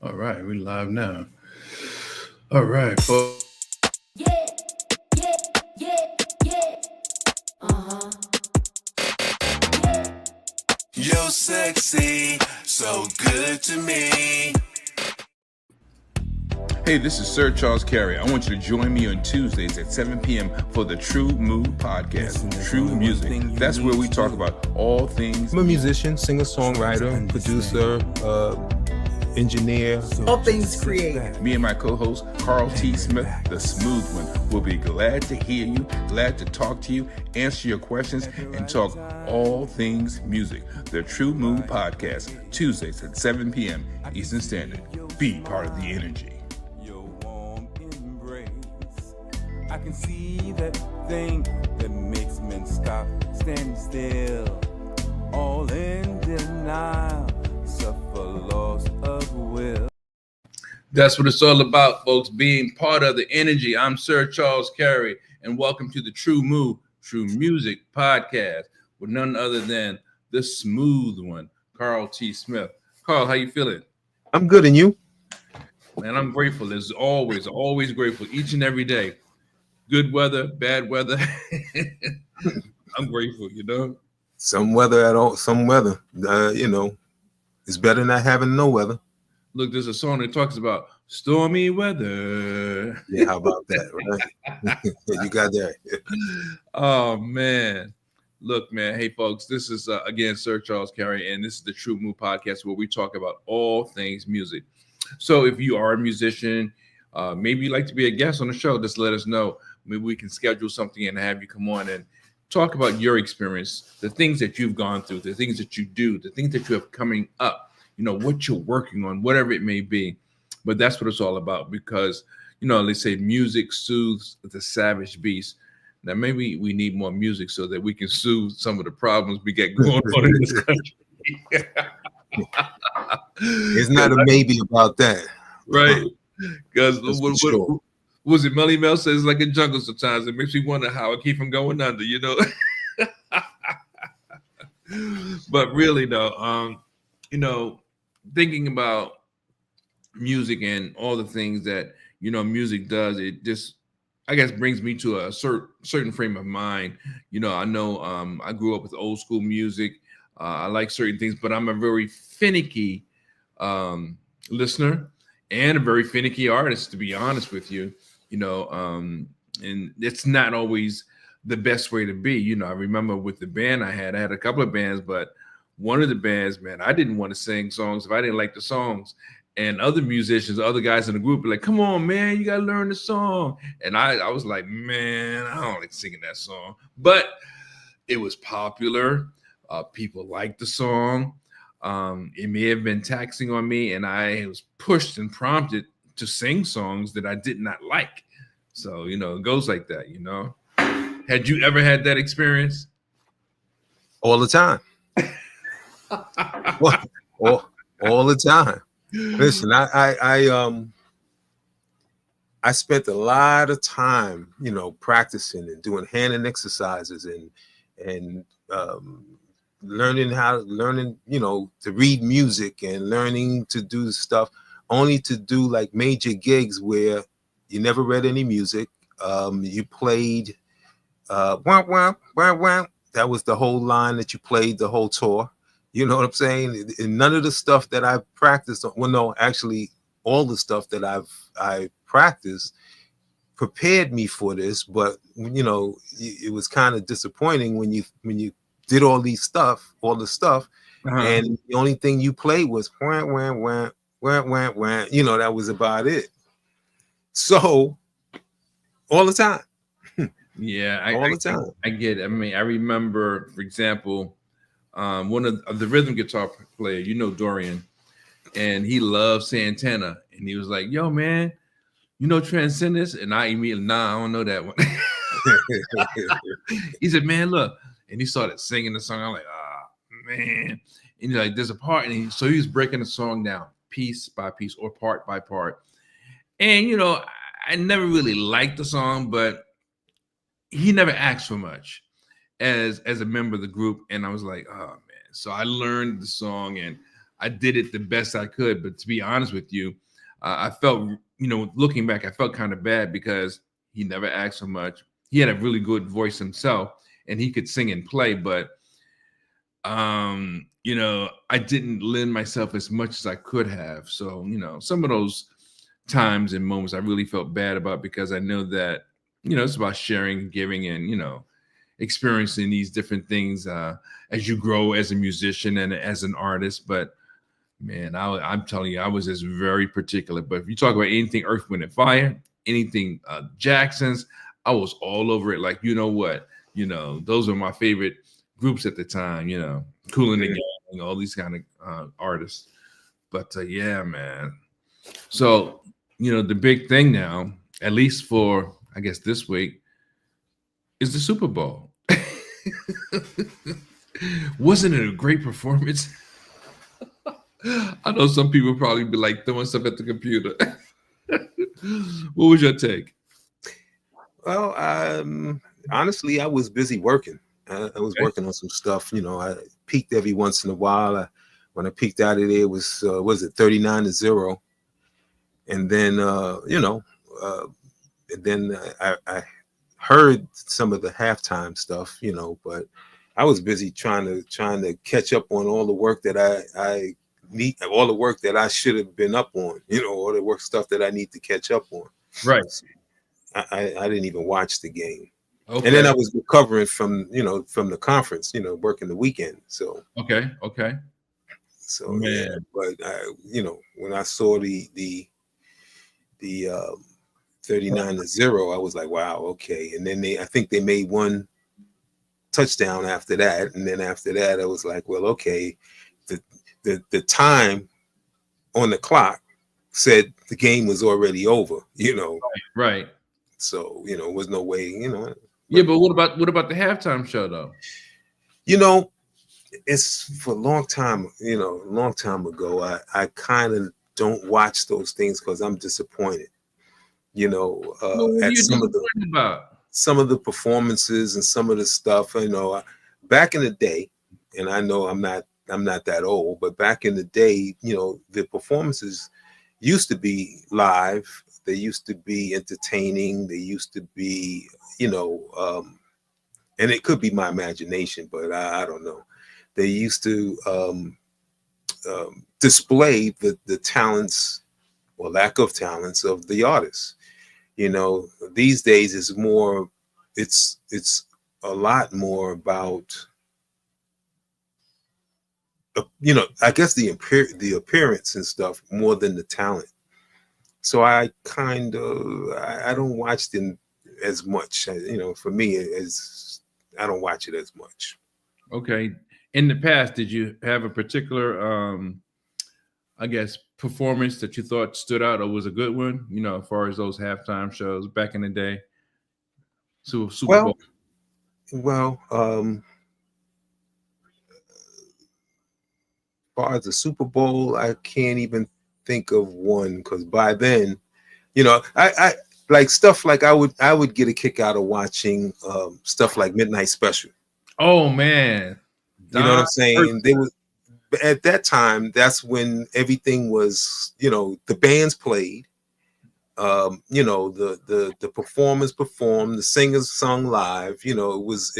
All right, we live now. All right, folks. Yeah, yeah, yeah, yeah. Uh-huh. Yeah. You're sexy, so good to me. Hey, this is Sir Charles Carey. I want you to join me on Tuesdays at 7 p.m. for the TRU-MU Podcast, True Music. That's where we talk about all things. I'm a musician, singer-songwriter, producer, engineer. All things creative. Me and my co-host, Carl T. Smith, the smooth one, will be glad to hear you, glad to talk to you, answer your questions, and talk all things music. The TRU-MU Podcast, Tuesdays at 7 p.m. Eastern Standard. Be part of the energy. I can see that thing that makes men stop, stand still, all in denial, suffer loss of will. That's what it's all about, folks, being part of the energy. I'm Sir Charles Carey, and welcome to the TRU-MU, True Music Podcast, with none other than the smooth one, Carl T. Smith. Carl, how you feeling? I'm good, and you? Man, I'm grateful. As always grateful each and every day. Good weather, bad weather. I'm grateful, Some weather at all, some weather. It's better than not having no weather. Look, there's a song that talks about stormy weather. Yeah, how about that, right? You got that. Oh, man. Look, man. Hey, folks, this is, again, Sir Charles Carey, and this is the TRU-MU Podcast where we talk about all things music. So if you are a musician, maybe you'd like to be a guest on the show, just let us know. Maybe we can schedule something and have you come on and talk about your experience, the things that you've gone through, the things that you do, the things that you have coming up, what you're working on, whatever it may be. But that's what it's all about because, they say music soothes the savage beast. Now, maybe we need more music so that we can soothe some of the problems we get going on in this country. It's not a maybe about that. Right. Because Sure. was it Melly Mel says like a jungle sometimes. It makes me wonder how I keep from going under, But really though, thinking about music and all the things that, music does, it just, I guess, brings me to a certain frame of mind. I know I grew up with old school music. I like certain things, but I'm a very finicky listener and a very finicky artist, to be honest with you. And it's not always the best way to be. I remember with the band I had a couple of bands, but one of the bands, man, I didn't want to sing songs if I didn't like the songs. And other musicians, other guys in the group were like, come on, man, you got to learn the song. And I was like, man, I don't like singing that song. But it was popular. People liked the song. It may have been taxing on me, and I was pushed and prompted to sing songs that I did not like. So, it goes like that, Had you ever had that experience? All the time. all the time. Listen, I spent a lot of time, practicing and doing hand exercises and learning to read music and learning to do stuff, only to do like major gigs where you never read any music. You played wah, wah, wah, wah. That was the whole line that you played the whole tour. You know what I'm saying? And none of the stuff that I've practiced, well, no, actually all the stuff that I practiced prepared me for this, but it was kind of disappointing when you did all the stuff, and the only thing you played was wah, wah, wah, wah, wah, wah. That was about it. So all the time. Yeah, all the time. I get it. I mean, I remember, for example, one of the rhythm guitar player, Dorian, and he loved Santana, and he was like, "Yo, man, Transcendence?" And I immediately, nah, I don't know that one. He said, "Man, look," and he started singing the song. I'm like, man, and he's like, "There's a part," and so he was breaking the song down piece by piece or part by part, and I never really liked the song, but he never asked for much as a member of the group, and I was like, oh man. So I learned the song and I I did it the best I could. But to be honest with you, I felt, looking back, I felt kind of bad because he never asked for much. He had a really good voice himself, and he could sing and play, but I didn't lend myself as much as I could have. So, some of those times and moments I really felt bad about, because I know that, it's about sharing, giving, and, experiencing these different things as you grow as a musician and as an artist. But man, I'm telling you, I was just very particular. But if you talk about anything Earth, Wind, and Fire, anything Jackson's, I was all over it. Like, those are my favorite groups at the time, Kool and the Gang, all these kind of artists. But yeah, man. So, the big thing now, at least for, I guess, this week, is the Super Bowl. Wasn't it a great performance? I know some people probably be like throwing stuff at the computer. What was your take? Well, honestly, I was busy working. I was working on some stuff. I peaked every once in a while. When I peaked out of there, it was it 39-0, and then and then I heard some of the halftime stuff, but I was busy trying to catch up on all the work that I need, all the work that I should have been up on, all the work stuff that I need to catch up on. Right. So I didn't even watch the game. Okay. And then I was recovering from the conference, working the weekend. So okay. So Man. yeah, but when I saw the 39-0, I was like, wow, okay. And then I think they made one touchdown after that, and then after that, I was like, well, okay. The time on the clock said the game was already over, Right. So it was no way, Yeah, but what about the halftime show though? It's for a long time, a long time ago. I kind of don't watch those things because I'm disappointed. What are At you disappointed about? some of the performances and some of the stuff. Back in the day, and I know I'm not that old, but back in the day, the performances used to be live. They used to be entertaining. They used to be, and it could be my imagination, but I don't know. They used to display the talents or lack of talents of the artists. These days is more. It's a lot more about. I guess the appearance and stuff more than the talent. So I don't watch them as much. For me, I don't watch it as much. Okay. In the past, did you have a particular, I guess, performance that you thought stood out or was a good one? As far as those halftime shows back in the day. Super Bowl. Well, as far as the Super Bowl, I can't even think of one, because by then, I like stuff like I would get a kick out of watching stuff like Midnight Special. Oh man, You know what I'm saying? They were at that time. That's when everything was, the bands played, the performers performed, the singers sung live. It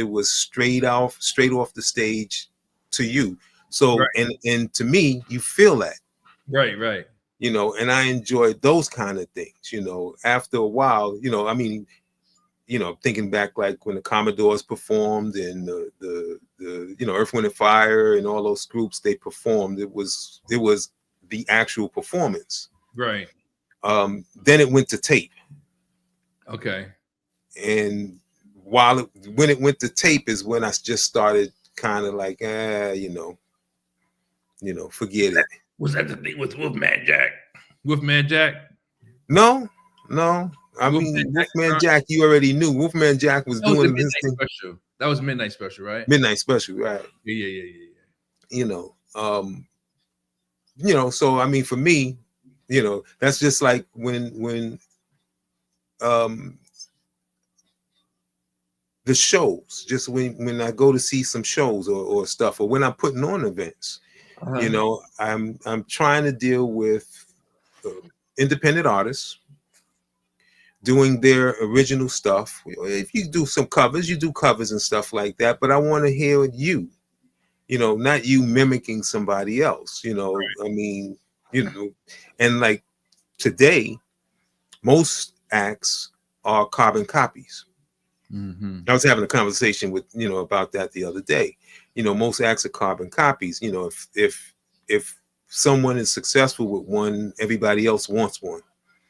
was straight off the stage to you. So Right. and to me, you feel that. Right. And I enjoyed those kind of things. After a while, thinking back like when the Commodores performed and the Earth, Wind, and Fire and all those groups they performed, it was the actual performance. Right. Then it went to tape. Okay. And when it went to tape is when I just started kind of like, forget it. Was that the thing with Wolfman Jack? Wolfman Jack? No. I mean, Wolfman Jack, you already knew. Wolfman Jack was doing his thing. Special. That was Midnight Special, right? Midnight Special, right? Yeah. So I mean, for me, that's just like when the shows, just when I go to see some shows or stuff, or when I'm putting on events, You know, I'm trying to deal with uh, independent artists doing their original stuff. If you do some covers, you do covers and stuff like that. But I want to hear you. You know, not you mimicking somebody else. You know, I mean, you know, and like today, most acts are carbon copies. Mm-hmm. I was having a conversation with about that the other day. You know, most acts are carbon copies. You know, if someone is successful with one, everybody else wants one.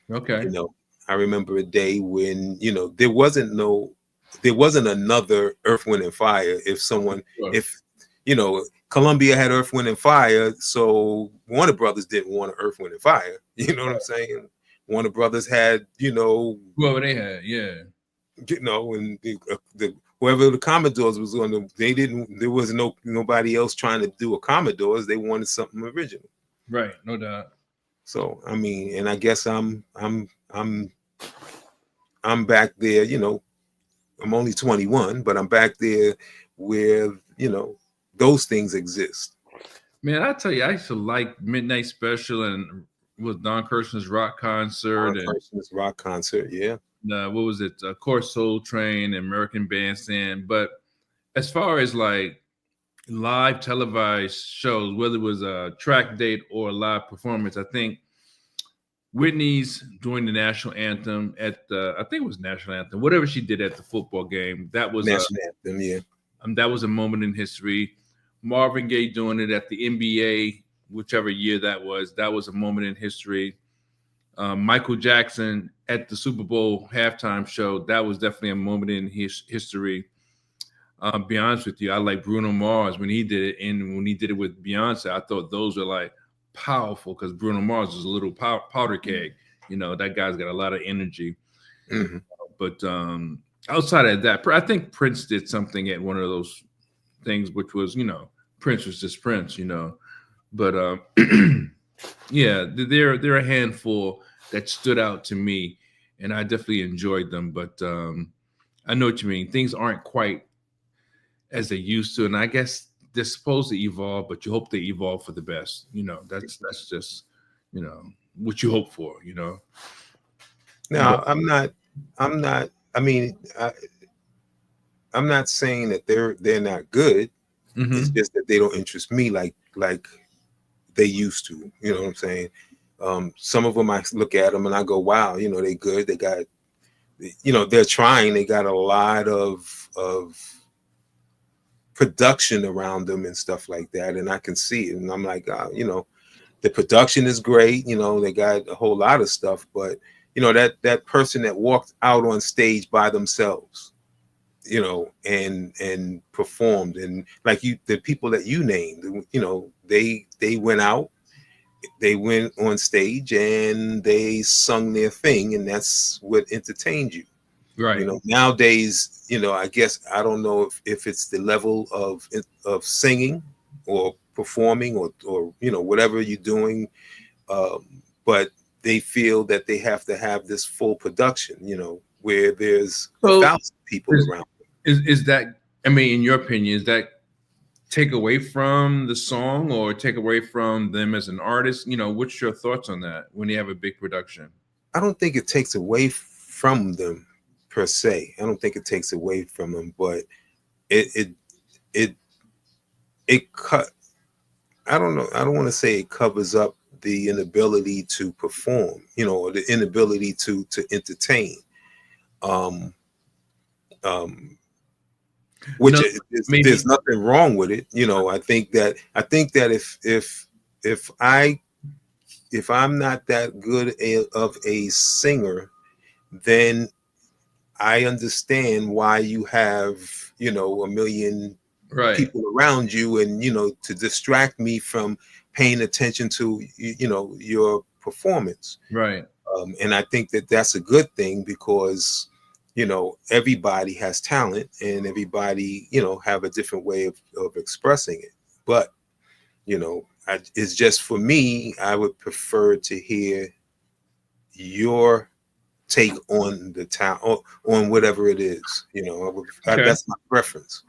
Okay. You know, I remember a day when there wasn't another Earth, Wind and Fire. Sure. If Columbia had Earth, Wind and Fire, so Warner Brothers didn't want an Earth, Wind and Fire. You know what I'm saying? Warner Brothers had Whoever they had, yeah. and the whoever the Commodores was on there was nobody else trying to do a Commodores. They wanted something original. Right, no doubt. So I mean, and I guess I'm back there. I'm only 21, but I'm back there where those things exist. Man, I tell you, I used to like Midnight Special and with Don Kirshner's rock concert Rock concert, yeah. what was it? Of course, Soul Train, American Bandstand. But as far as like live televised shows, whether it was a track date or a live performance, I think Whitney's doing the national anthem at I think it was national anthem, whatever she did at the football game. That was national anthem, yeah. That was a moment in history. Marvin Gaye doing it at the NBA, whichever year that was a moment in history. Michael Jackson at the Super Bowl halftime show, that was definitely a moment in history. Be honest with you, I like Bruno Mars when he did it, and when he did it with Beyonce, I thought those were like powerful because Bruno Mars is a little powder keg. You know, that guy's got a lot of energy. Mm-hmm. But outside of that, I think Prince did something at one of those things, which was, Prince was just Prince, But yeah, they're a handful that stood out to me, and I definitely enjoyed them. But I know what you mean. Things aren't quite as they used to, and I guess they're supposed to evolve, but you hope they evolve for the best. That's just what you hope for. Now, I'm not. I mean, I'm not saying that they're not good. Mm-hmm. It's just that they don't interest me like they used to. You know what I'm saying? Some of them I look at them and I go, wow, they good. They got, they're trying. They got a lot of production around them and stuff like that, and I can see it. And I'm like, the production is great. They got a whole lot of stuff, but that person that walked out on stage by themselves, and performed, and like the people that you named, they went out, they went on stage and they sung their thing, and that's what entertained you. Right. Nowadays, I guess I don't know if it's the level of singing or performing or whatever you're doing, but they feel that they have to have this full production, where there's 1,000 people around. Is that, I mean, in your opinion, is that take away from the song or take away from them as an artist? What's your thoughts on that when you have a big production? I don't think it takes away from them per se. I don't think it takes away from them, but it cut. I don't know. I don't want to say it covers up the inability to perform, or the inability to entertain. Which there's nothing wrong with it. I think that if I'm not that good of a singer, then I understand why you have, a million people around you, and, to distract me from paying attention to, your performance. Right. And I think that that's a good thing because, everybody has talent and everybody, have a different way of expressing it. But, it's just for me, I would prefer to hear your take on the town, on whatever it is, that's my preference.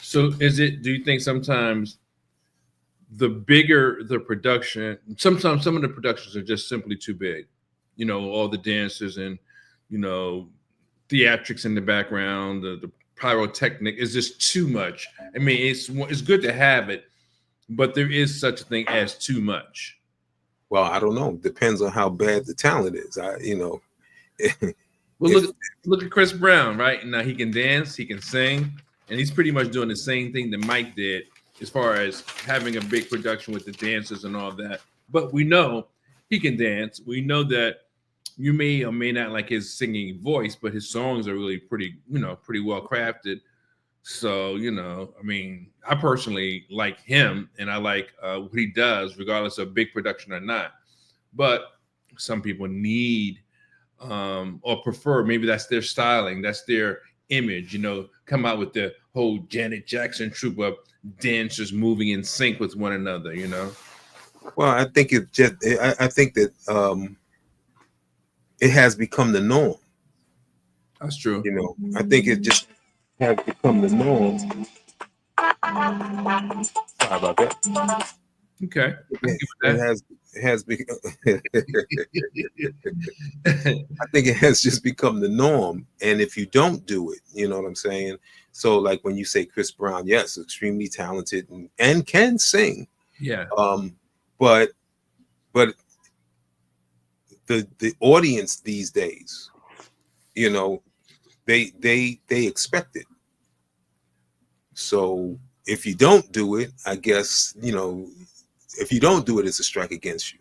So do you think sometimes the bigger the production, sometimes some of the productions are just simply too big. You know, all the dancers and, you know, theatrics in the background, the pyrotechnic is just too much. I mean, it's good to have it, but there is such a thing as too much. Well, I don't know. Depends on how bad the talent is. Well, look at Chris Brown, right? Now he can dance, he can sing, and he's pretty much doing the same thing that Mike did as far as having a big production with the dancers and all that. But we know he can dance. We know that you may or may not like his singing voice, but his songs are really pretty well crafted. So, you know, I mean, I personally like him and I like what he does, regardless of big production or not. But some people need or prefer, maybe that's their styling, that's their image, you know, come out with the whole Janet Jackson troupe of dancers moving in sync with one another, you know. Well, I think I think that it has become the norm. That's true. You know, I think it just has become the norm. Sorry about that. Okay. It has become. I think it has just become the norm, and if you don't do it, you know what I'm saying. So, like when you say Chris Brown, yes, extremely talented and can sing. Yeah. But the audience these days, you know, they expect it. So if you don't do it, I guess, you know, if you don't do it, it's a strike against you.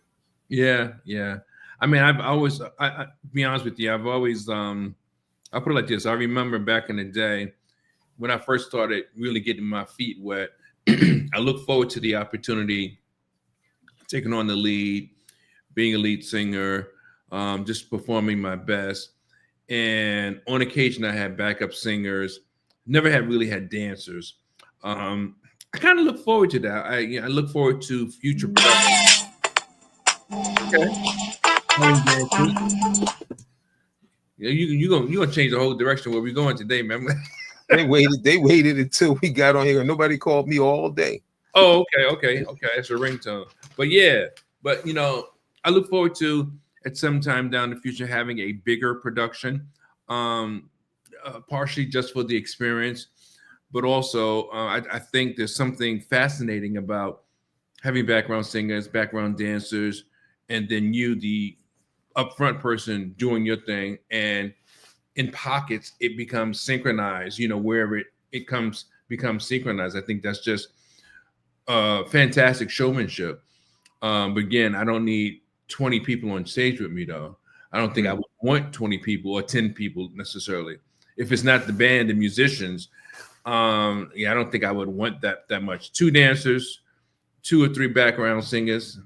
Yeah, yeah. I mean, I've always, I be honest with you, I've always, I'll put it like this. I remember back in the day when I first started really getting my feet wet, I look forward to the opportunity, taking on the lead, being a lead singer, just performing my best. And on occasion, I had backup singers, never really had dancers. I kind of look forward to that. I look forward to future productions. Okay. Yeah, you gonna change the whole direction where we're going today, man. They waited until we got on here and nobody called me all day. Oh, okay. That's a ringtone. But yeah, you know, I look forward to at some time down the future having a bigger production, partially just for the experience, but also I think there's something fascinating about having background singers, background dancers, and then you, the upfront person, doing your thing, and in pockets it becomes synchronized. You know, wherever it becomes synchronized. I think that's just fantastic showmanship. But again, I don't need 20 people on stage with me, though. I don't think I would want 20 people or 10 people necessarily. If it's not the band and musicians, I don't think I would want that much. 2 dancers, 2 or 3 background singers,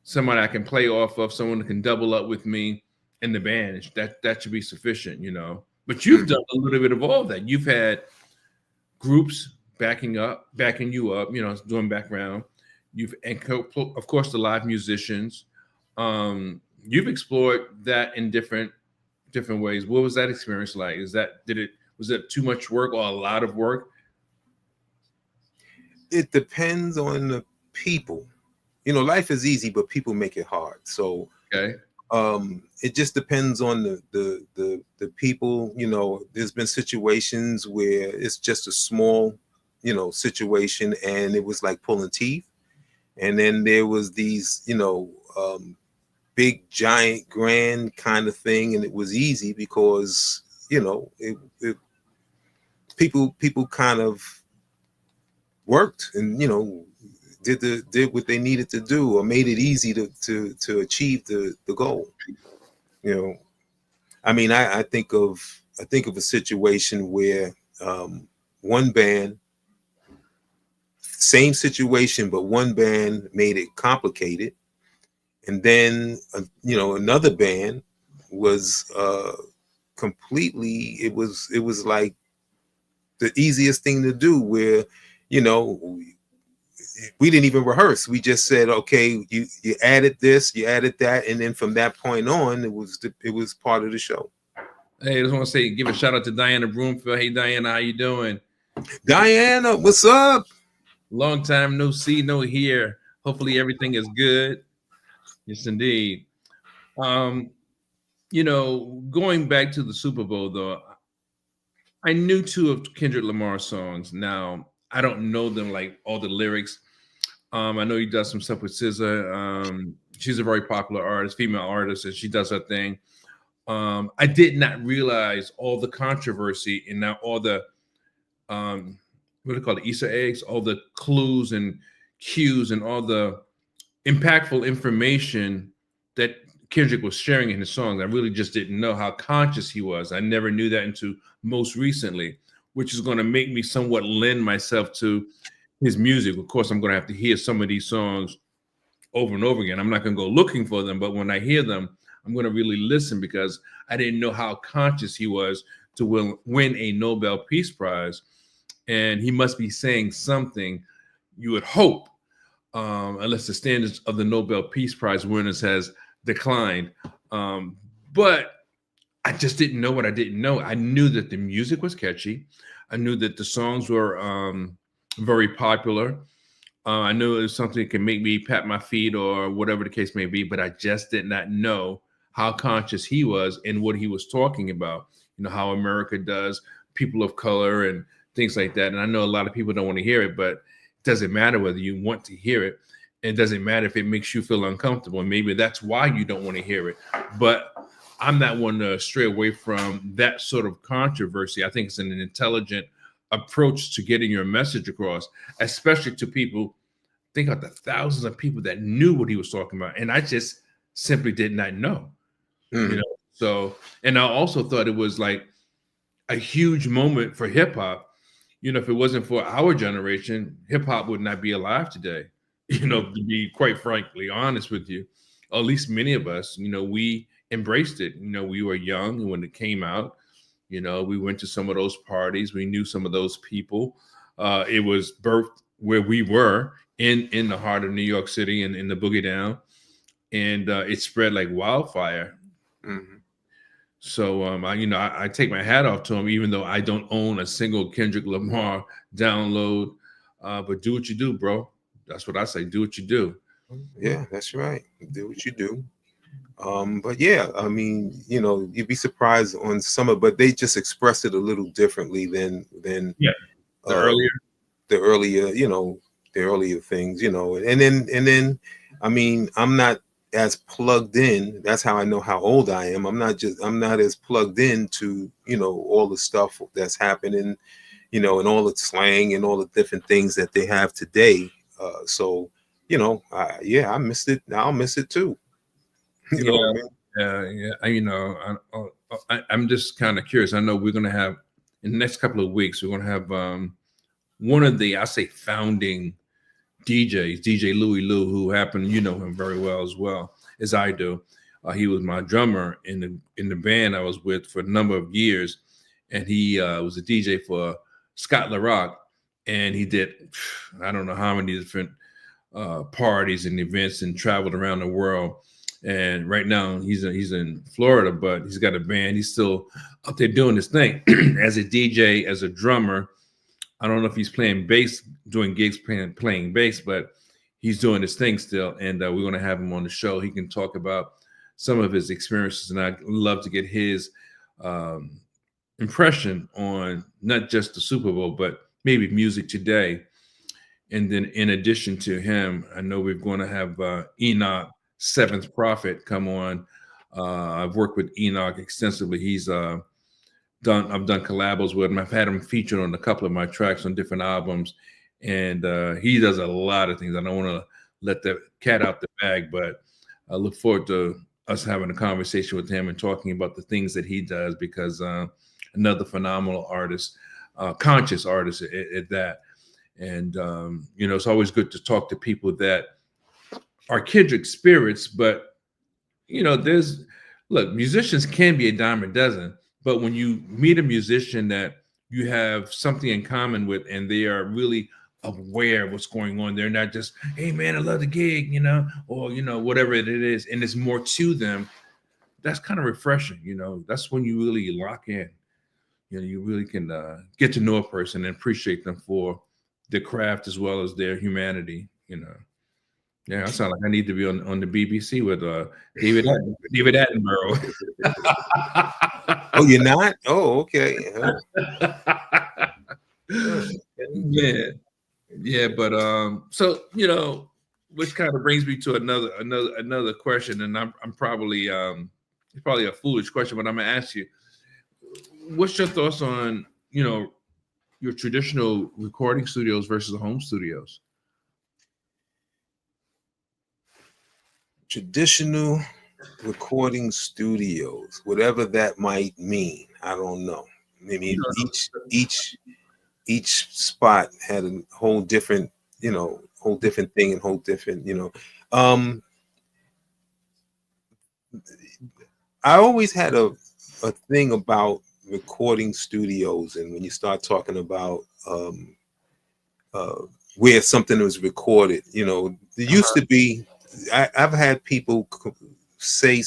someone I can play off of, someone who can double up with me in the band. That should be sufficient, you know. But you've done a little bit of all that. You've had groups backing you up, you know, doing background. And of course the live musicians. You've explored that in different ways. What was that experience like? Was it too much work or a lot of work? It depends on the people. You know, life is easy, but people make it hard. So okay. It just depends on the people. You know, there's been situations where it's just a small, you know, situation and it was like pulling teeth. And then there was these, you know, big, giant, grand kind of thing. And it was easy because, you know, people kind of worked and, you know, did what they needed to do or made it easy to achieve the goal. You know, I mean, I think of a situation where one band, same situation, but one band made it complicated, and then you know, another band was completely. It was like the easiest thing to do, where, you know, we didn't even rehearse. We just said, okay, you added this, you added that, and then from that point on, it was part of the show. Hey, I just want to say, give a shout out to Diana Broomfield. Hey, Diana, how you doing? Diana, what's up? Long time no see, no hear. Hopefully everything is good. Yes, indeed. Um, you know, going back to the Super Bowl though, I knew two of Kendrick Lamar's songs. Now I don't know them like all the lyrics. I know he does some stuff with SZA. She's a very popular artist, female artist, and she does her thing. I did not realize all the controversy and now all the what do they call it, Easter eggs, all the clues and cues and all the impactful information that Kendrick was sharing in his songs. I really just didn't know how conscious he was. I never knew that until most recently, which is going to make me somewhat lend myself to his music. Of course, I'm going to have to hear some of these songs over and over again. I'm not going to go looking for them, but when I hear them, I'm going to really listen because I didn't know how conscious he was to win a Nobel Peace Prize. And he must be saying something, you would hope, unless the standards of the Nobel Peace Prize winners has declined. But I just didn't know what I didn't know. I knew that the music was catchy. I knew that the songs were very popular. I knew it was something that can make me pat my feet or whatever the case may be, but I just did not know how conscious he was and what he was talking about. You know, how America does people of color and things like that. And I know a lot of people don't want to hear it, but it doesn't matter whether you want to hear it. It doesn't matter if it makes you feel uncomfortable. And maybe that's why you don't want to hear it. But I'm not one to stray away from that sort of controversy. I think it's an intelligent approach to getting your message across, especially to people. Think of the thousands of people that knew what he was talking about. And I just simply did not know. You know, so, and I also thought it was like a huge moment for hip hop. You know, if it wasn't for our generation, hip hop would not be alive today. You know, to be quite frankly honest with you, or at least many of us, you know, we embraced it. You know, we were young when it came out. You know, we went to some of those parties. We knew some of those people. It was birthed where we were in the heart of New York City and in the Boogie Down, and it spread like wildfire. So I take my hat off to him, even though I don't own a single Kendrick Lamar download. But do what you do, bro. That's what I say. Do what you do. Yeah, that's right. Do what you do. But yeah, I mean, you know, you'd be surprised on some of, but they just expressed it a little differently than The earlier, you know, the earlier things, you know, and then, I mean, I'm not as plugged in. That's how I know how old I am. I'm not as plugged in to, you know, all the stuff that's happening, you know, and all the slang and all the different things that they have today. So, you know, I missed it. I'll miss it too. You know what I mean? I'm just kind of curious. I know we're going to have in the next couple of weeks, we're going to have one of the, I say, founding DJs, DJ Louie Lou, who happened, you know him very well as well as I do. He was my drummer in the band I was with for a number of years, and he was a DJ for Scott LaRock, and he did I don't know how many different parties and events and traveled around the world. And right now he's in Florida, but he's got a band. He's still up there doing his thing as a DJ, as a drummer. I don't know if he's playing bass, doing gigs, playing bass, but he's doing his thing still. And we're going to have him on the show. He can talk about some of his experiences, and I'd love to get his impression on not just the Super Bowl, but maybe music today. And then in addition to him, I know we're going to have Enoch, Seventh Prophet, come on. I've worked with Enoch extensively. I've done collabos with him. I've had him featured on a couple of my tracks on different albums, and he does a lot of things. I don't want to let the cat out the bag, but I look forward to us having a conversation with him and talking about the things that he does, because another phenomenal artist, conscious artist at that. And it's always good to talk to people that are kindred spirits, but musicians can be a dime a dozen. But when you meet a musician that you have something in common with, and they are really aware of what's going on, they're not just, hey man, I love the gig, or whatever it is, and there's more to them. That's kind of refreshing. That's when you really lock in. You really can get to know a person and appreciate them for their craft as well as their humanity. Yeah, I sound like I need to be on the BBC with David Attenborough. Oh, you're not? Oh, okay. Man, yeah, but so which kind of brings me to another question, and I'm probably it's probably a foolish question, but I'm gonna ask you, what's your thoughts on your traditional recording studios versus home studios? Traditional recording studios, whatever that might mean, I don't know. I mean, each spot had a whole different, whole different thing and whole different, I always had a thing about recording studios, and when you start talking about where something was recorded, there used to be. I've had people say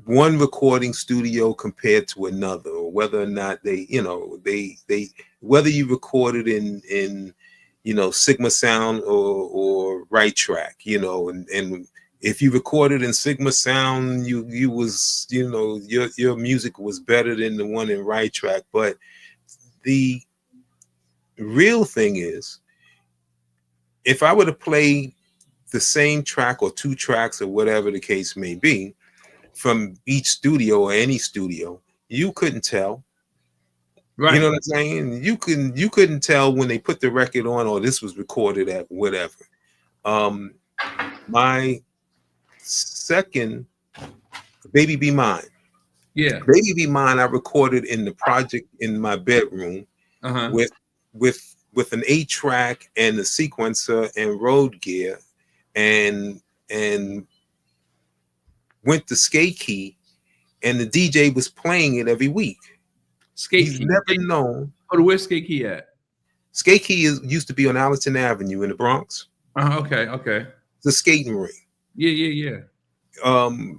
one recording studio compared to another, or whether or not they whether you recorded in Sigma Sound or Right Track, and if you recorded in Sigma Sound, you was your music was better than the one in Right Track. But the real thing is, if I were to play the same track or two tracks or whatever the case may be from each studio or any studio, you couldn't tell. Right. You know what I'm saying? You couldn't tell when they put the record on, or this was recorded at whatever. My second, Baby Be Mine. Yeah. Baby Be Mine, I recorded in the project in my bedroom with an 8-track and a sequencer and road gear, and went to Skate Key, and the DJ was playing it every week. He's never known. Oh, where's Skate Key at? Skate Key used to be on Allerton Avenue in the Bronx. Okay. It's a skating ring. Yeah. The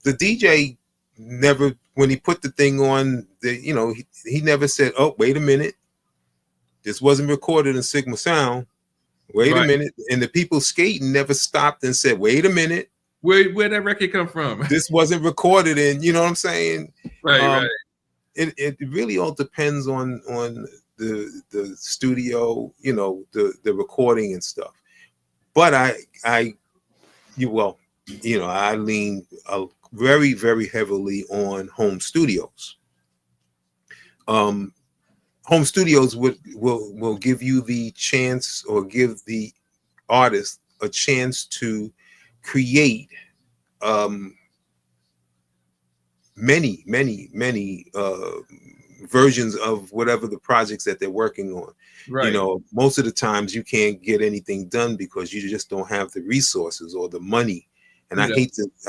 DJ never, when he put the thing on, he never said, "Oh, wait a minute, this wasn't recorded in Sigma Sound. Wait a minute." And the people skating never stopped and said, "Wait a minute, where that record come from? This wasn't recorded in." You know what I'm saying? Right. It really all depends on the studio, the recording and stuff. But I lean very, very heavily on home studios. Home studios will give you the chance, or give the artist a chance to create many versions of whatever the projects that they're working on. Right. Most of the times you can't get anything done because you just don't have the resources or the money. And I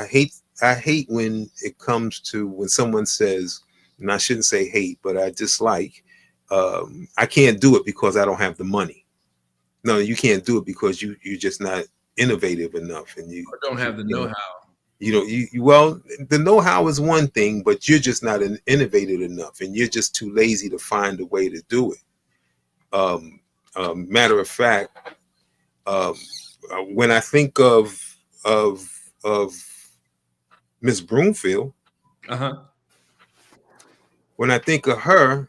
hate when it comes to when someone says, and I shouldn't say hate, but I dislike, I can't do it because I don't have the money. No, you can't do it because you're just not innovative enough, and you don't have the know-how. Well, the know-how is one thing, but you're just not innovative enough, and you're just too lazy to find a way to do it. Matter of fact, when I think of Miss Broomfield, when I think of her,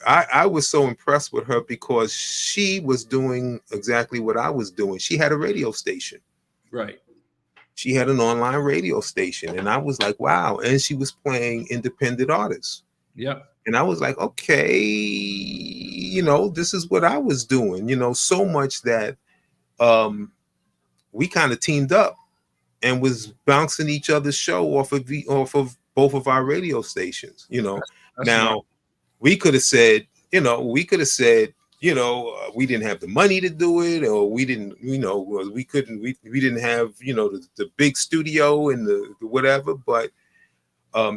I was so impressed with her because she was doing exactly what I was doing. She had a radio station. Right. She had an online radio station, and I was like, wow. And she was playing independent artists. Yep. And I was like, okay, this is what I was doing, so much that we kind of teamed up and was bouncing each other's show off of both of our radio stations. That's now smart. We could have said, we didn't have the money to do it, or we didn't, we didn't have, the big studio and the whatever, but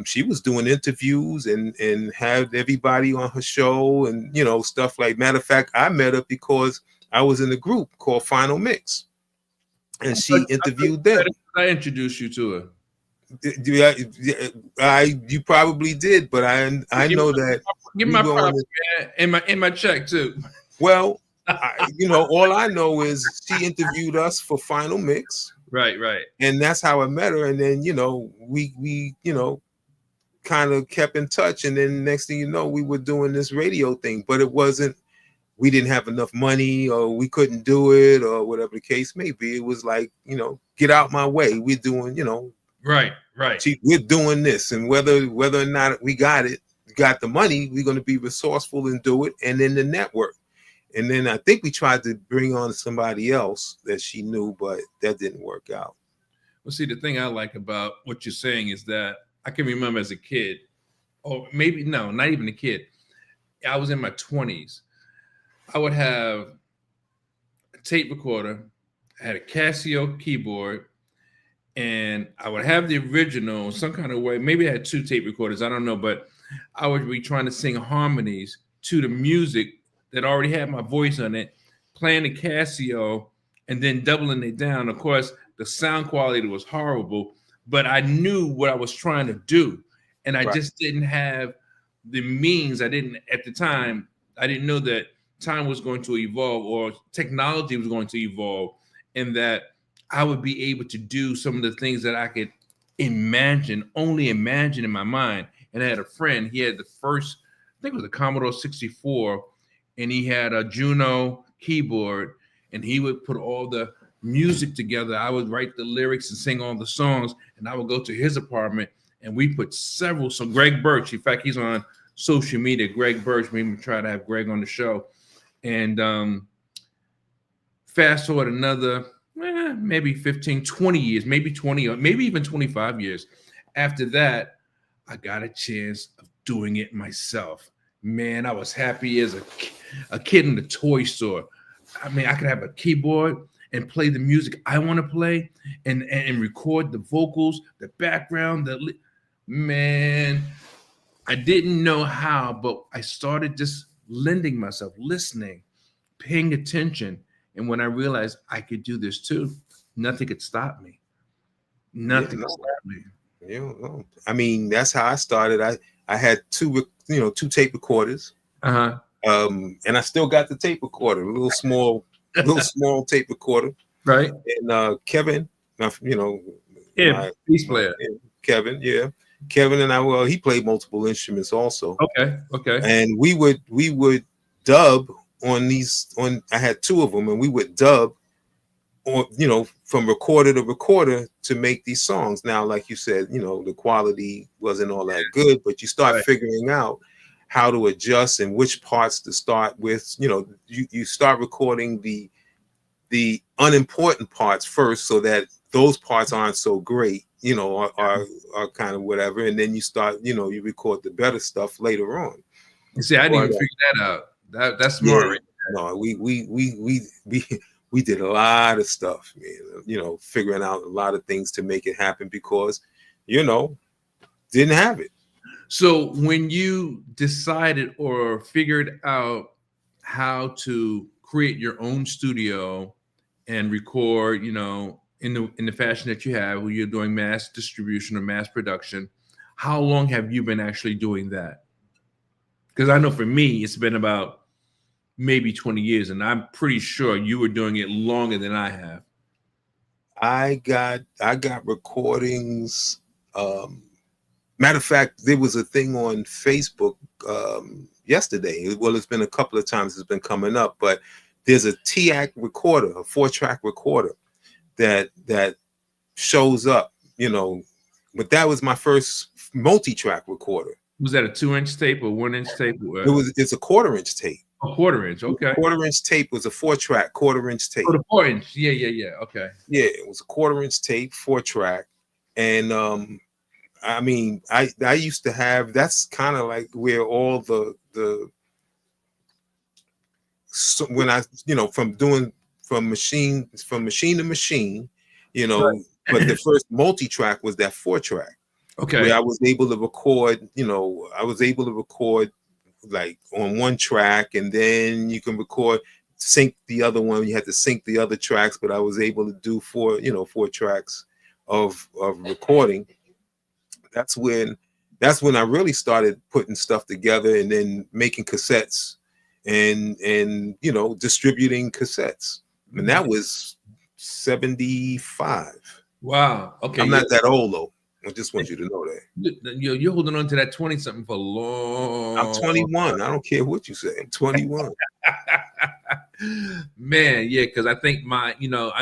she was doing interviews and had everybody on her show and, stuff like. Matter of fact, I met her because I was in a group called Final Mix, and she interviewed them. I introduced you to her. You probably did, but I know that Give we my were on props, the, man, and my check too. well, all I know is she interviewed us for Final Mix, Right. and that's how I met her. And then we kind of kept in touch, and then next thing you know, we were doing this radio thing, but it wasn't. We didn't have enough money, or we couldn't do it, or whatever the case may be. It was like, get out my way. We're doing, Right. we're doing this, and whether or not we got the money, we're going to be resourceful and do it, and then the network. And then I think we tried to bring on somebody else that she knew, but that didn't work out. Well, see, the thing I like about what you're saying is that I can remember as a kid, or maybe no, not even a kid. I was in my 20s. I would have a tape recorder, I had a Casio keyboard, and I would have the original some kind of way. Maybe I had 2 tape recorders, I don't know, but I would be trying to sing harmonies to the music that already had my voice on it, playing the Casio and then doubling it down. Of course, the sound quality was horrible, but I knew what I was trying to do, and I just didn't have the means. At the time, I didn't know that time was going to evolve or technology was going to evolve, and that I would be able to do some of the things that I could only imagine in my mind. And I had a friend, he had the first, I think it was a Commodore 64, and he had a Juno keyboard, and he would put all the music together. I would write the lyrics and sing all the songs, and I would go to his apartment, and we put some Greg Birch, in fact, he's on social media, Greg Birch, maybe try to have Greg on the show. And fast forward another maybe 15, 20 years, maybe 20, or maybe even 25 years. After that, I got a chance of doing it myself. Man, I was happy as a kid in the toy store. I mean, I could have a keyboard and play the music I want to play and record the vocals, the background, man, I didn't know how, but I started just lending myself, listening, paying attention. And when I realized I could do this too, nothing could stop me. Nothing could stop me. I mean, that's how I started. I had 2 tape recorders. Uh-huh. And I still got the tape recorder, a little small tape recorder. Right. And Kevin, bass player. Kevin, yeah. Kevin and I, he played multiple instruments also. Okay. And we would dub on I had 2 of them, and we would dub on, from recorder to recorder to make these songs. Now, like you said, the quality wasn't all that good, but you start figuring out how to adjust and which parts to start with. You start recording the unimportant parts first, so that those parts aren't so great, are kind of whatever. And then you start, you record the better stuff later on. You see, I didn't even figure that out. That's smart. Right? No, we did a lot of stuff, man. Figuring out a lot of things to make it happen because, didn't have it. So when you decided or figured out how to create your own studio and record, in the fashion that you have, where you're doing mass distribution or mass production, how long have you been actually doing that? Because I know for me, it's been about maybe 20 years, and I'm pretty sure you were doing it longer than I have. I got recordings. Matter of fact, there was a thing on Facebook yesterday. Well, it's been a couple of times it's been coming up, but there's a TAC recorder, a 4-track recorder that shows up, but that was my first multi-track recorder. Was that a 2-inch tape or 1-inch tape? It's a 1/4-inch tape. A 1/4-inch, okay. 1/4-inch tape was a 4-track, 1/4-inch tape. Oh, the 4-inch, yeah, okay. Yeah, it was a 1/4-inch tape, 4-track, and I mean, I used to have. That's kind of like where all the when I from machine to machine, Right. But the first multi-track was that 4-track. Okay. Where I was able to record, like on one track, and then you can sync the other one. You had to sync the other tracks, but I was able to do 4 tracks of recording. That's when that's when I really started putting stuff together and then making cassettes and distributing cassettes. And that was 75. Wow. Okay. I'm not that old though. I just want you to know that. You're holding on to that 20 something for long. I'm 21. I don't care what you say. I'm 21. Man, yeah, because I think I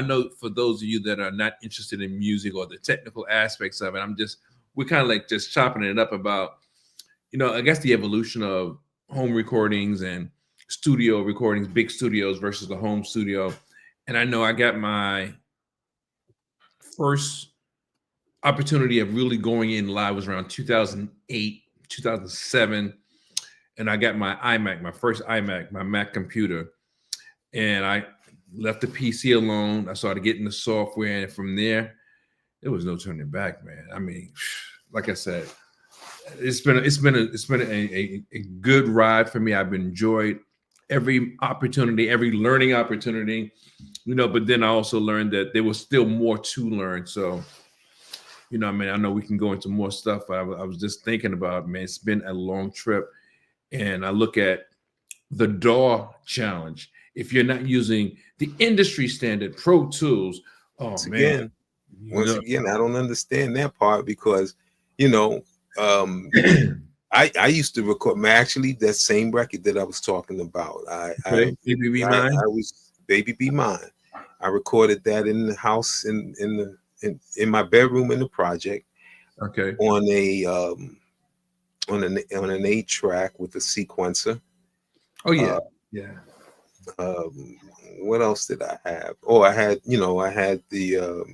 know for those of you that are not interested in music or the technical aspects of it, we're kind of like just chopping it up about, I guess the evolution of home recordings and studio recordings, big studios versus the home studio. And I know I got my first opportunity of really going in live was around 2008, 2007. And I got my first iMac, my Mac computer. And I left the PC alone. I started getting the software. And from there, there was no turning back, man. I mean, like I said, it's been a good ride for me. I've enjoyed every opportunity, every learning opportunity, but then I also learned that there was still more to learn. So, I know we can go into more stuff, but I was just thinking about, man, it's been a long trip. And I look at the DAW challenge. If you're not using the industry standard Pro Tools, once again, I don't understand that part because, I used to record actually that same record that I was talking about. Baby Be Mine. I was Baby Be Mine. I recorded that in the house in my bedroom in the project. Okay. On an 8-track with a sequencer. Oh yeah, yeah. What else did I have? Oh, I had the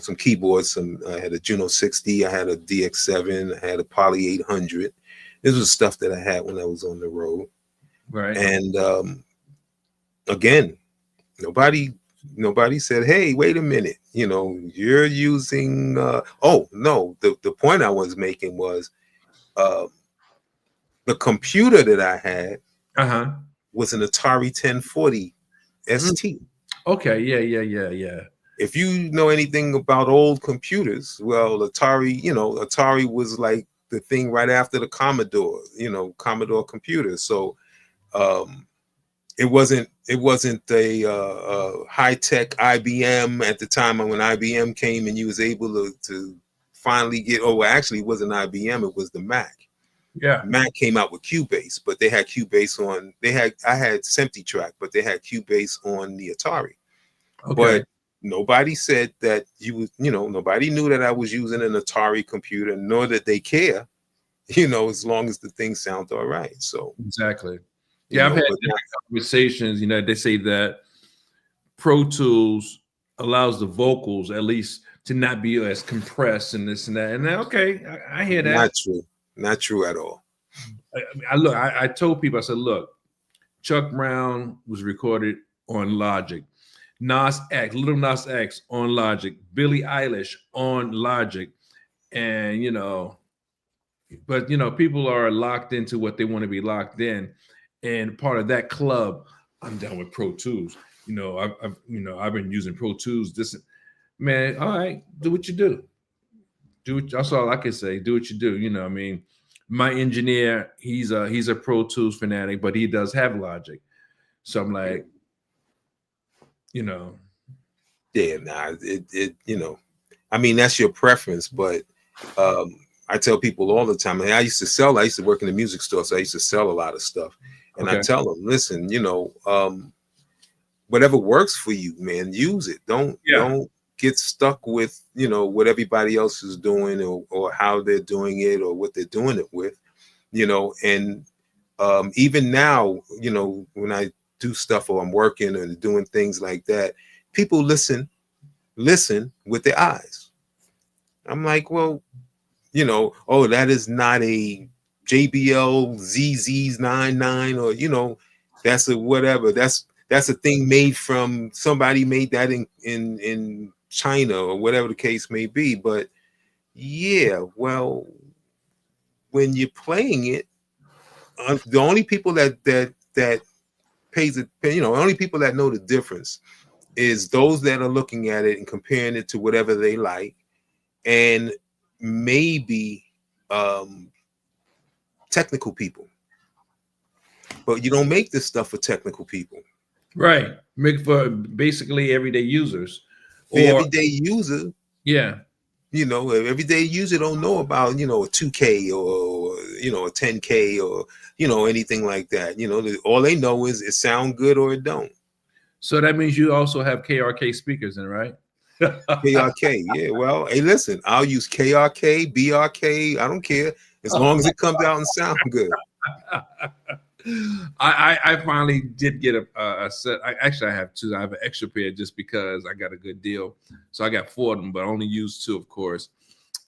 some keyboards. I had a Juno 60. I had a DX7. I had a Poly 800. This was stuff that I had when I was on the road. Right. And again, nobody said, "Hey, wait a minute. You're using." Oh no, the point I was making was, the computer that I had was an Atari 1040 ST. Okay. Yeah. If you know anything about old computers, well, Atari was like the thing right after the Commodore, Commodore computers. So it wasn't a high-tech IBM at the time when IBM came and you was able to finally get, actually it wasn't IBM, it was the Mac. Yeah. Mac came out with Cubase, but they had Cubase I had SemptyTrack, but they had Cubase on the Atari. Okay. But nobody said that nobody knew that I was using an Atari computer, nor that they care, as long as the thing sounds all right. So exactly. Yeah, I've had conversations, they say that Pro Tools allows the vocals at least to not be as compressed and this and that. And okay, I hear that. Not true at all. I told people, I said, look, Chuck Brown was recorded on Logic. Little Nas X on Logic. Billie Eilish on Logic. And, but, people are locked into what they want to be locked in. And part of that club, I'm down with Pro Tools. I've been using Pro Tools. Man, all right, do what you do. That's all I can say. Do what you do. My engineer, he's a Pro Tools fanatic, but he does have Logic. So I'm like, yeah, that's your preference, but I tell people all the time. I used to work in the music store, so I used to sell a lot of stuff. And I tell them, listen, whatever works for you, man, use it. Don't get stuck with, what everybody else is doing or how they're doing it or what they're doing it with, and even now, when I do stuff or I'm working and doing things like that, people listen with their eyes. I'm like, well, that is not a JBL ZZ99 or, that's a whatever. That's a thing made from somebody made that in China or whatever the case may be. But yeah, well, when you're playing it, the only people that pays it, only people that know the difference is those that are looking at it and comparing it to whatever they like, and maybe um, technical people, but you don't make this stuff for technical people. Right. Make for basically everyday users. The Or everyday user, yeah. you know, an everyday user don't know about, you know, a 2K or, you know, a 10K or, you know, anything like that. You know, all they know is it sound good or it don't. So that means you also have KRK speakers in, right? KRK, yeah. Well, hey, listen, I'll use KRK, BRK. I don't care as long as it comes out and sound good. I finally did get a set. I have two. I have an extra pair just because I got a good deal. So I got 4 of them, but I only used 2, of course.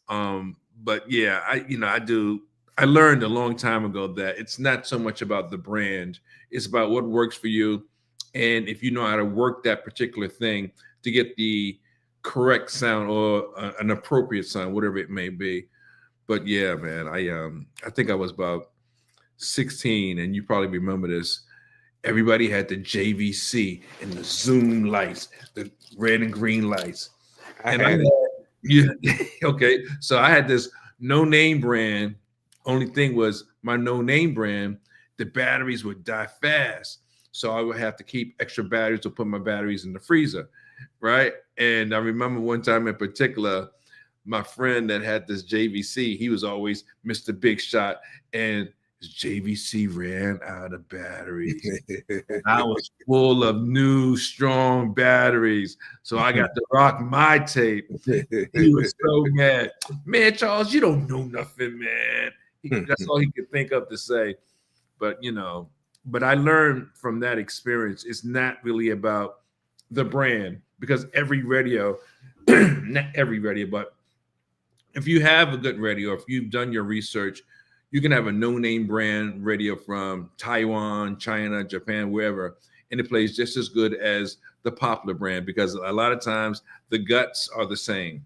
But yeah, I learned a long time ago that it's not so much about the brand, it's about what works for you. And if you know how to work that particular thing to get the correct sound or an appropriate sound, whatever it may be. But yeah, man, I think I was about 16, and you probably remember this. Everybody had the JVC and the Zoom lights, the red and green lights. I had it. Yeah, okay. So I had this no-name brand. Only thing was my no-name brand, the batteries would die fast. So I would have to keep extra batteries to put my batteries in the freezer, right? And I remember one time in particular, my friend that had this JVC, he was always Mr. Big Shot, and his JVC ran out of batteries. I was full of new, strong batteries. So I got to rock my tape. He was so mad. Man, Charles, you don't know nothing, man. That's all he could think of to say. But, you know, but I learned from that experience, it's not really about the brand, because every radio, not every radio, but if you have a good radio, if you've done your research, you can have a no-name brand radio from Taiwan, China, Japan, wherever, and it plays just as good as the popular brand, because a lot of times the guts are the same.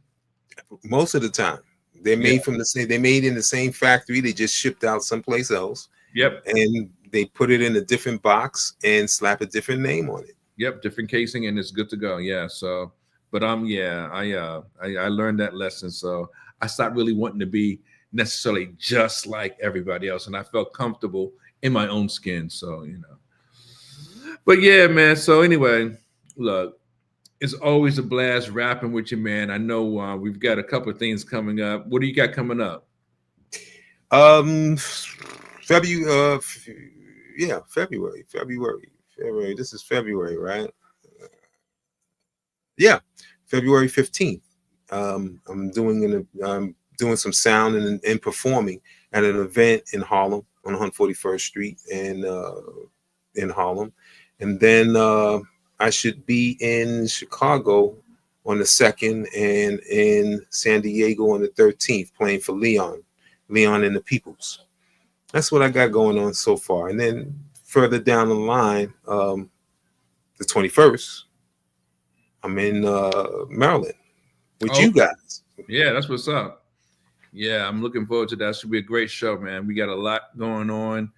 Most of the time, they're made from the same. They made in the same factory. They just shipped out someplace else. Yep. And they put it in a different box and slap a different name on it. Yep, different casing, and it's good to go. Yeah. So, but I learned that lesson. So I stopped really wanting to be necessarily just like everybody else, and I felt comfortable in my own skin. So, you know. But yeah, man. So anyway, look, it's always a blast rapping with you, man. I know we've got a couple of things coming up. What do you got coming up? February. This is February, right? Yeah, February 15th. I'm doing some sound and performing at an event in Harlem on 141st Street and in Harlem, and then I should be in Chicago on the 2nd and in San Diego on the 13th playing for Leon and the Peoples. That's what I got going on so far. And then further down the line, the 21st, I'm in Maryland with you guys. Yeah, that's what's up. Yeah, I'm looking forward to that. Should be a great show, man. We got a lot going on.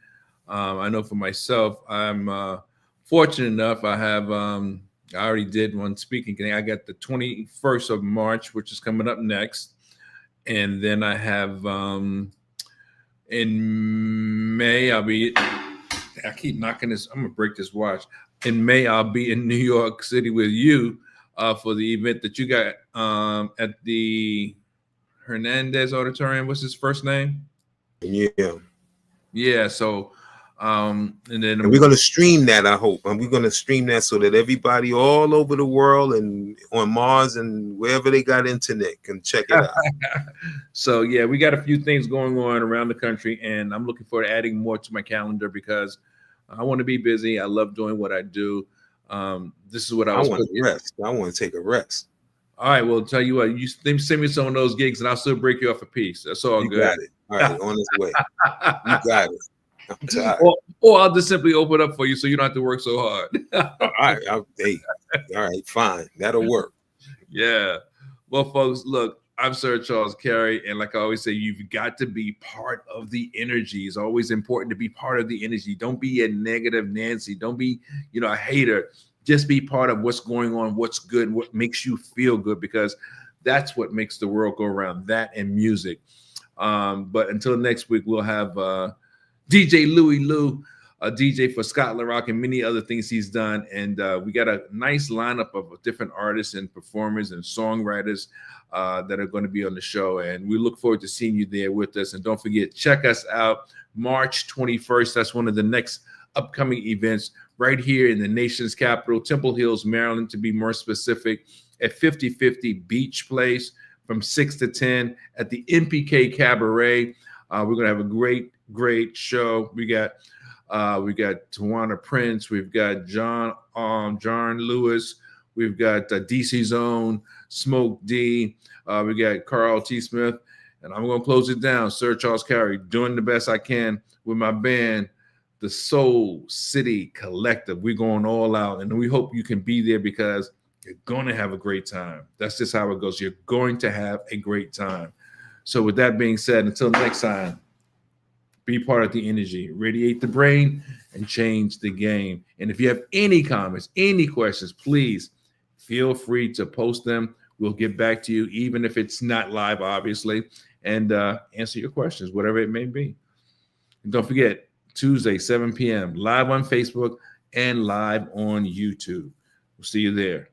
I know for myself, I'm fortunate enough. I have I already did one speaking thing. I got the 21st of March, which is coming up next, and then I have in May I'll be. I keep knocking this. I'm gonna break this watch. In May I'll be in New York City with you for the event that you got at the Hernandez Auditorium. What's his first name? Yeah. So, and we're gonna stream that. I hope, and we're gonna stream that so that everybody all over the world and on Mars and wherever they got internet can check it out. So yeah, we got a few things going on around the country, and I'm looking forward to adding more to my calendar because I want to be busy. I love doing what I do. This is what I want to rest. I want to take a rest. All right, well, tell you what, you send me some of those gigs, and I'll still break you off a piece. That's all good. Got it. All right, on its way. You got it. I'm tired. Or I'll just simply open up for you, so you don't have to work so hard. All right, all right, fine, that'll work. Yeah. Well, folks, look, I'm Sir Charles Carey, and like I always say, you've got to be part of the energy. It's always important to be part of the energy. Don't be a negative Nancy. Don't be, a hater. Just be part of what's going on, what's good, what makes you feel good, because that's what makes the world go around, that and music. But until next week, we'll have DJ Louie Lou, a DJ for Scotland Rock and many other things he's done. And we got a nice lineup of different artists and performers and songwriters that are going to be on the show. And we look forward to seeing you there with us. And don't forget, check us out March 21st. That's one of the next upcoming events right here in the nation's capital, Temple Hills, Maryland, to be more specific, at 5050 Beach Place from 6 to 10 at the MPK Cabaret. We're going to have a great show. We got Tawana Prince. We've got John Lewis. We've got DC Zone, Smoke D. We got Carl T. Smith. And I'm going to close it down. Sir Charles Carey, doing the best I can with my band, the Soul City Collective. We're going all out. And we hope you can be there because you're going to have a great time. That's just how it goes. You're going to have a great time. So with that being said, until next time, be part of the energy, radiate the brain, and change the game. And if you have any comments, any questions, please feel free to post them. We'll get back to you, even if it's not live, obviously, and answer your questions, whatever it may be. And don't forget, Tuesday, 7 p.m., live on Facebook and live on YouTube. We'll see you there.